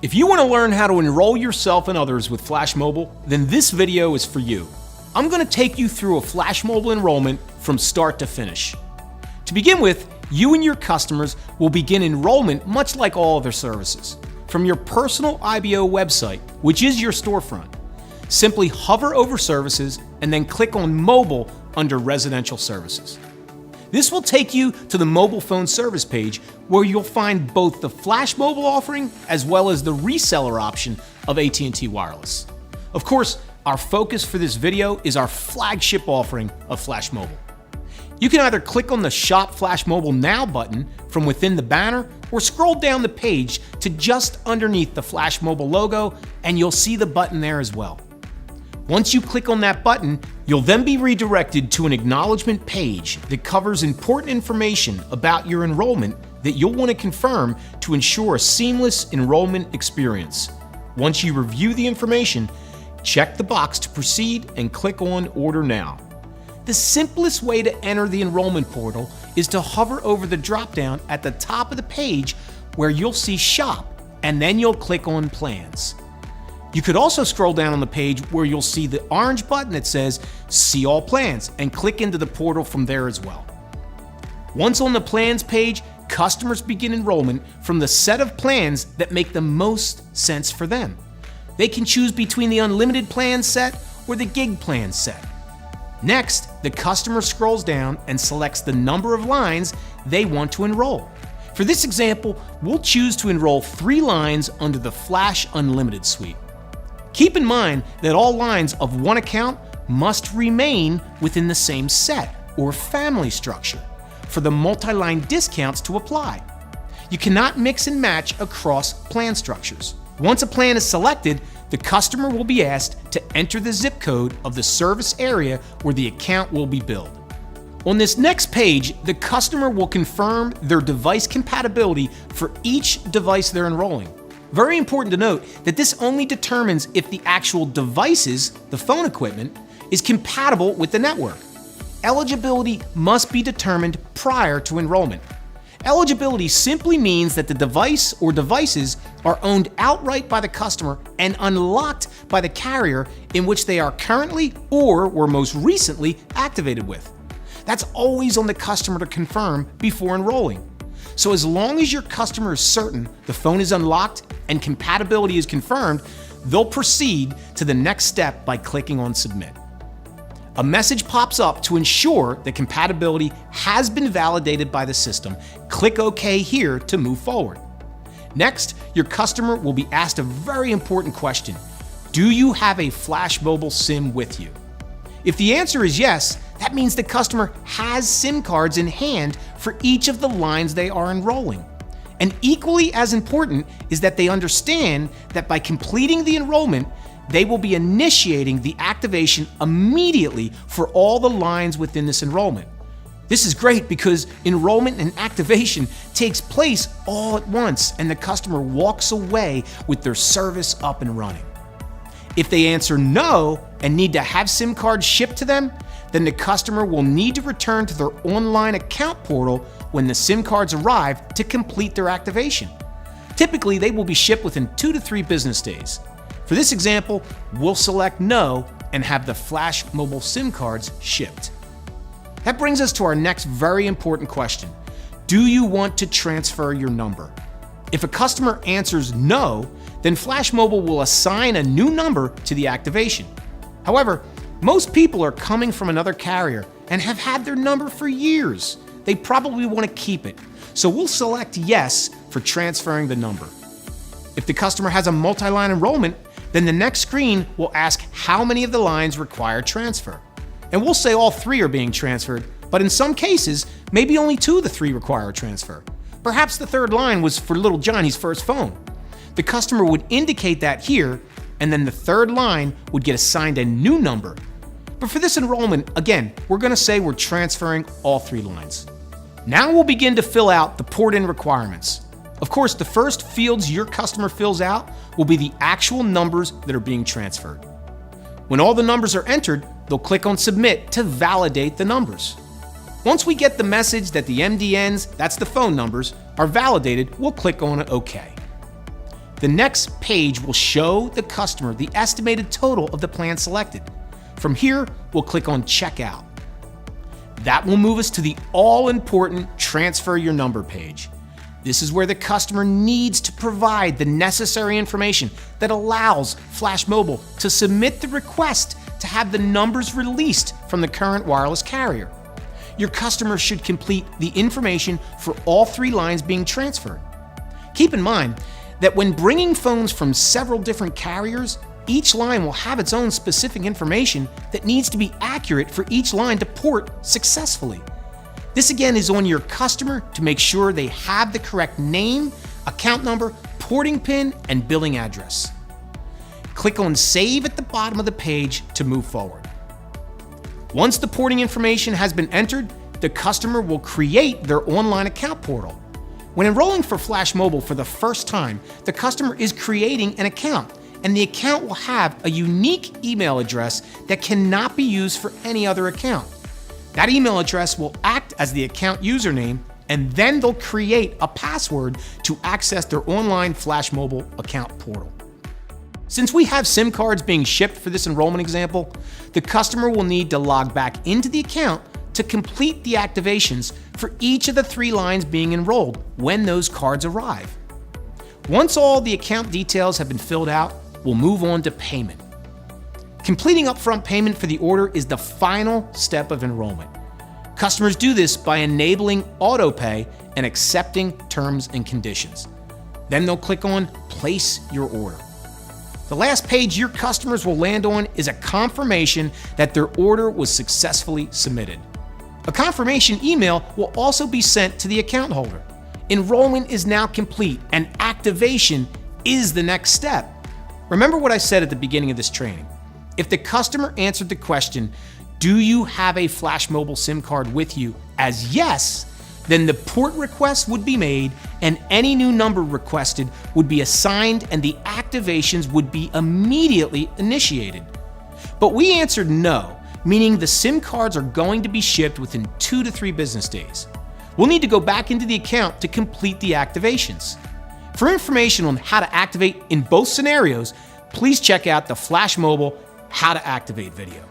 If you want to learn how to enroll yourself and others with Flash Mobile, then this video is for you. I'm going to take you through a Flash Mobile enrollment from start to finish. To begin with, you and your customers will begin enrollment much like all other services, from your personal IBO website, which is your storefront. Simply hover over Services and then click on Mobile under Residential Services. This will take you to the mobile phone service page where you'll find both the Flash Mobile offering as well as the reseller option of AT&T Wireless. Of course, our focus for this video is our flagship offering of Flash Mobile. You can either click on the Shop Flash Mobile Now button from within the banner or scroll down the page to just underneath the Flash Mobile logo and you'll see the button there as well. Once you click on that button, you'll then be redirected to an acknowledgement page that covers important information about your enrollment that you'll want to confirm to ensure a seamless enrollment experience. Once you review the information, check the box to proceed and click on Order Now. The simplest way to enter the enrollment portal is to hover over the drop-down at the top of the page where you'll see Shop, and then you'll click on Plans. You could also scroll down on the page where you'll see the orange button that says See All Plans and click into the portal from there as well. Once on the plans page, customers begin enrollment from the set of plans that make the most sense for them. They can choose between the unlimited plan set or the gig plan set. Next, the customer scrolls down and selects the number of lines they want to enroll. For this example, we'll choose to enroll 3 lines under the Flash Unlimited suite. Keep in mind that all lines of one account must remain within the same set or family structure for the multi-line discounts to apply. You cannot mix and match across plan structures. Once a plan is selected, the customer will be asked to enter the zip code of the service area where the account will be billed. On this next page, the customer will confirm their device compatibility for each device they're enrolling. Very important to note that this only determines if the actual devices, the phone equipment, is compatible with the network. Eligibility must be determined prior to enrollment. Eligibility simply means that the device or devices are owned outright by the customer and unlocked by the carrier in which they are currently or were most recently activated with. That's always on the customer to confirm before enrolling. So as long as your customer is certain the phone is unlocked and compatibility is confirmed, they'll proceed to the next step by clicking on Submit. A message pops up to ensure that compatibility has been validated by the system. Click OK here to move forward. Next, your customer will be asked a very important question. Do you have a Flash Mobile SIM with you? If the answer is yes, that means the customer has SIM cards in hand for each of the lines they are enrolling. And equally as important is that they understand that by completing the enrollment, they will be initiating the activation immediately for all the lines within this enrollment. This is great because enrollment and activation takes place all at once and the customer walks away with their service up and running. If they answer no and need to have SIM cards shipped to them, then the customer will need to return to their online account portal when the SIM cards arrive to complete their activation. Typically, they will be shipped within 2 to 3 business days. For this example, we'll select no and have the Flash Mobile SIM cards shipped. That brings us to our next very important question. Do you want to transfer your number? If a customer answers no, then Flash Mobile will assign a new number to the activation. However, most people are coming from another carrier and have had their number for years. They probably want to keep it, so we'll select yes for transferring the number. If the customer has a multi-line enrollment, then the next screen will ask how many of the lines require transfer. And we'll say all 3 are being transferred, but in some cases, maybe only 2 of the 3 require a transfer. Perhaps the 3rd line was for little Johnny's first phone. The customer would indicate that here, and then the 3rd line would get assigned a new number. But for this enrollment, again, we're going to say we're transferring all 3 lines. Now we'll begin to fill out the port-in requirements. Of course, the first fields your customer fills out will be the actual numbers that are being transferred. When all the numbers are entered, they'll click on Submit to validate the numbers. Once we get the message that the MDNs, that's the phone numbers, are validated, we'll click on OK. The next page will show the customer the estimated total of the plan selected. From here, we'll click on Checkout. That will move us to the all-important Transfer Your Number page. This is where the customer needs to provide the necessary information that allows Flash Mobile to submit the request to have the numbers released from the current wireless carrier. Your customer should complete the information for all 3 lines being transferred. Keep in mind that when bringing phones from several different carriers, each line will have its own specific information that needs to be accurate for each line to port successfully. This again is on your customer to make sure they have the correct name, account number, porting PIN, and billing address. Click on Save at the bottom of the page to move forward. Once the porting information has been entered, the customer will create their online account portal. When enrolling for Flash Mobile for the first time, the customer is creating an account, and the account will have a unique email address that cannot be used for any other account. That email address will act as the account username, and then they'll create a password to access their online Flash Mobile account portal. Since we have SIM cards being shipped for this enrollment example, the customer will need to log back into the account to complete the activations for each of the 3 lines being enrolled when those cards arrive. Once all the account details have been filled out, we'll move on to payment. Completing upfront payment for the order is the final step of enrollment. Customers do this by enabling auto pay and accepting terms and conditions. Then they'll click on Place Your Order. The last page your customers will land on is a confirmation that their order was successfully submitted. A confirmation email will also be sent to the account holder. Enrollment is now complete and activation is the next step. Remember what I said at the beginning of this training. If the customer answered the question, "Do you have a Flash Mobile SIM card with you?" as yes, then the port request would be made and any new number requested would be assigned and the activations would be immediately initiated. But we answered no, meaning the SIM cards are going to be shipped within 2 to 3 business days. We'll need to go back into the account to complete the activations. For information on how to activate in both scenarios, please check out the Flash Mobile How to Activate video.